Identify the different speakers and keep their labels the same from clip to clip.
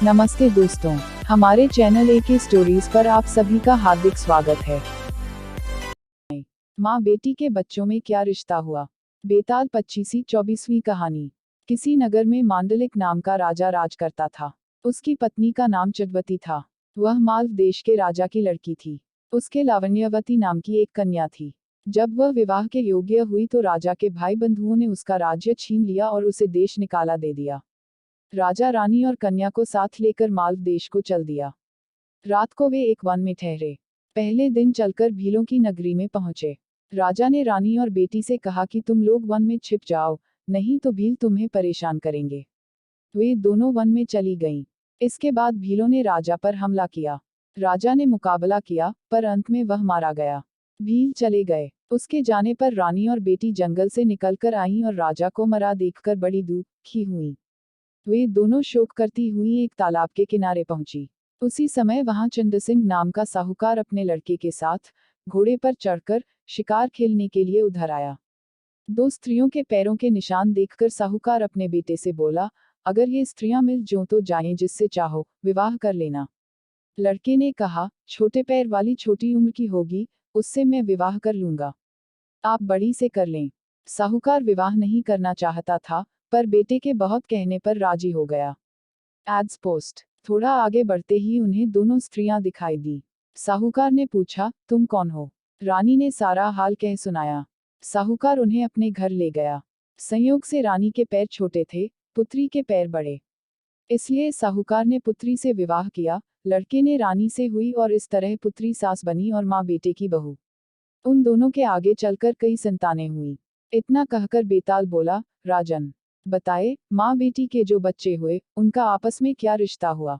Speaker 1: नमस्ते दोस्तों, हमारे चैनल AK स्टोरीज पर आप सभी का हार्दिक स्वागत है। माँ बेटी के बच्चों में क्या रिश्ता हुआ। बेताल 25वीं कहानी। किसी नगर में मांडलिक नाम का राजा राज करता था। उसकी पत्नी का नाम चटवती था। वह मालव देश के राजा की लड़की थी। उसके लावण्यवती नाम की एक कन्या थी। जब वह विवाह के योग्य हुई तो राजा के भाई बंधुओं ने उसका राज्य छीन लिया और उसे देश निकाला दे दिया। राजा रानी और कन्या को साथ लेकर मालव देश को चल दिया। रात को वे एक वन में ठहरे। पहले दिन चलकर भीलों की नगरी में पहुंचे। राजा ने रानी और बेटी से कहा कि तुम लोग वन में छिप जाओ, नहीं तो भील तुम्हें परेशान करेंगे। वे दोनों वन में चली गईं। इसके बाद भीलों ने राजा पर हमला किया। राजा ने मुकाबला किया, पर अंत में वह मारा गया। भील चले गए। उसके जाने पर रानी और बेटी जंगल से निकलकर आईं और राजा को मरा देखकर बड़ी दुखी हुईं। वे दोनों शोक करती हुई एक तालाब के किनारे पहुंची। उसी समय वहां चंद्रसिंह नाम का साहूकार अपने लड़के के साथ घोड़े पर चढ़कर शिकार खेलने के लिए उधर आया। दो स्त्रियों के पैरों के निशान देखकर साहूकार अपने बेटे से बोला, अगर ये स्त्रियां मिल जो तो जाएं, जिससे चाहो विवाह कर लेना। लड़के ने कहा, छोटे पैर वाली छोटी उम्र की होगी, उससे मैं विवाह कर लूंगा। आप बड़ी से कर लें। साहूकार विवाह नहीं करना चाहता था, पर बेटे के बहुत कहने पर राजी हो गया। एड्स पोस्ट। थोड़ा आगे बढ़ते ही उन्हें दोनों स्त्रियां दिखाई दी। साहूकार ने पूछा, तुम कौन हो। रानी ने सारा हाल कह सुनाया। साहूकार उन्हें अपने घर ले गया। संयोग से रानी के पैर छोटे थे, पुत्री के पैर बड़े, इसलिए साहूकार ने पुत्री से विवाह किया। लड़के ने रानी से हुई और इस तरह पुत्री सास बनी और माँ बेटे की बहू। उन दोनों के आगे चलकर कई संतानें हुई। इतना कहकर बेताल बोला, राजन, बताए माँ बेटी के जो बच्चे हुए उनका आपस में क्या रिश्ता हुआ।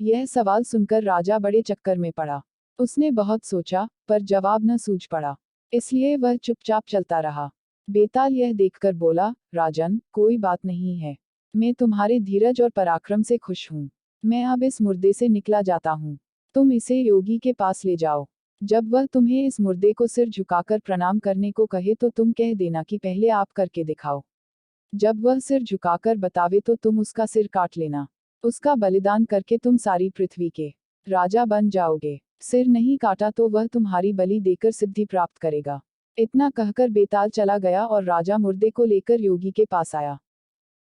Speaker 1: यह सवाल सुनकर राजा बड़े चक्कर में पड़ा। उसने बहुत सोचा, पर जवाब न सूझ पड़ा, इसलिए वह चुपचाप चलता रहा। बेताल यह देखकर बोला, राजन, कोई बात नहीं है। मैं तुम्हारे धीरज और पराक्रम से खुश हूँ। मैं अब इस मुर्दे से निकला जाता हूँ। तुम इसे योगी के पास ले जाओ। जब वह तुम्हें इस मुर्दे को सिर झुकाकर प्रणाम करने को कहे तो तुम कह देना कि पहले आप करके दिखाओ। जब वह सिर झुकाकर बतावे तो तुम उसका सिर काट लेना। उसका बलिदान करके तुम सारी पृथ्वी के राजा बन जाओगे। सिर नहीं काटा तो वह तुम्हारी बलि देकर सिद्धि प्राप्त करेगा। इतना कहकर बेताल चला गया और राजा मुर्दे को लेकर योगी के पास आया।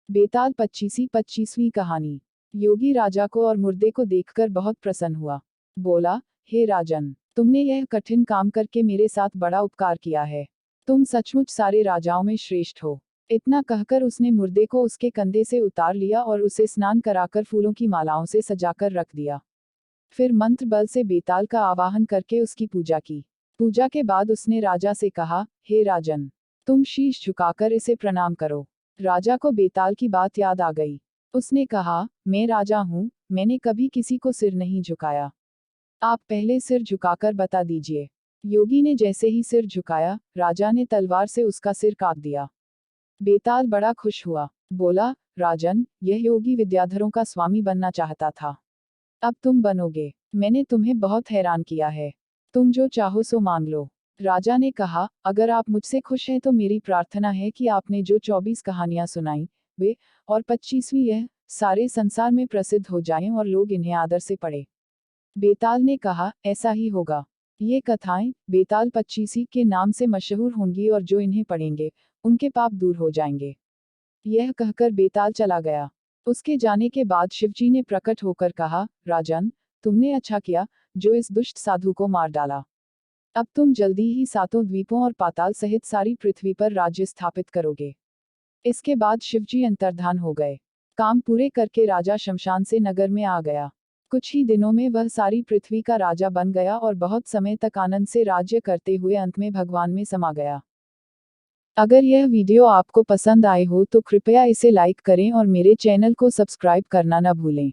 Speaker 1: बेताल 25वीं कहानी। योगी राजा को और मुर्दे को देखकर बहुत प्रसन्न हुआ। बोला, हे राजन, तुमने यह कठिन काम करके मेरे साथ बड़ा उपकार किया है। तुम सचमुच सारे राजाओं में श्रेष्ठ हो। इतना कहकर उसने मुर्दे को उसके कंधे से उतार लिया और उसे स्नान कराकर फूलों की मालाओं से सजाकर रख दिया। फिर मंत्र बल से बेताल का आवाहन करके उसकी पूजा की। पूजा के बाद उसने राजा से कहा, हे राजन, तुम शीश झुकाकर इसे प्रणाम करो। राजा को बेताल की बात याद आ गई। उसने कहा, मैं राजा हूँ, मैंने कभी किसी को सिर नहीं झुकाया। आप पहले सिर झुकाकर बता दीजिए। योगी ने जैसे ही सिर झुकाया, राजा ने तलवार से उसका सिर काट दिया। बेताल बड़ा खुश हुआ। बोला, राजन, यह योगी विद्याधरों का स्वामी बनना चाहता था। अब तुम बनोगे। मैंने तुम्हें बहुत हैरान किया है। तुम जो चाहो सो मांग लो। राजा ने कहा, अगर आप मुझसे खुश हैं तो मेरी प्रार्थना है कि आपने जो 24 कहानियां सुनाई, वे और 25वीं यह सारे संसार में प्रसिद्ध हो जाएं और लोग इन्हें आदर से पढ़ें। बेताल ने कहा, ऐसा ही होगा। ये कथाएं बेताल 25 के नाम से मशहूर होंगी और जो इन्हें पढ़ेंगे उनके पाप दूर हो जाएंगे। यह कहकर बेताल चला गया। उसके जाने के बाद शिवजी ने प्रकट होकर कहा, राजन, तुमने अच्छा किया जो इस दुष्ट साधु को मार डाला। अब तुम जल्दी ही सातों द्वीपों और पाताल सहित सारी पृथ्वी पर राज्य स्थापित करोगे। इसके बाद शिवजी अंतर्धान हो गए। काम पूरे करके राजा शमशान से नगर में आ गया। कुछ ही दिनों में वह सारी पृथ्वी का राजा बन गया और बहुत समय तक आनंद से राज्य करते हुए अंत में भगवान में समा गया। अगर यह वीडियो आपको पसंद आए हो तो कृपया इसे लाइक करें और मेरे चैनल को सब्सक्राइब करना न भूलें।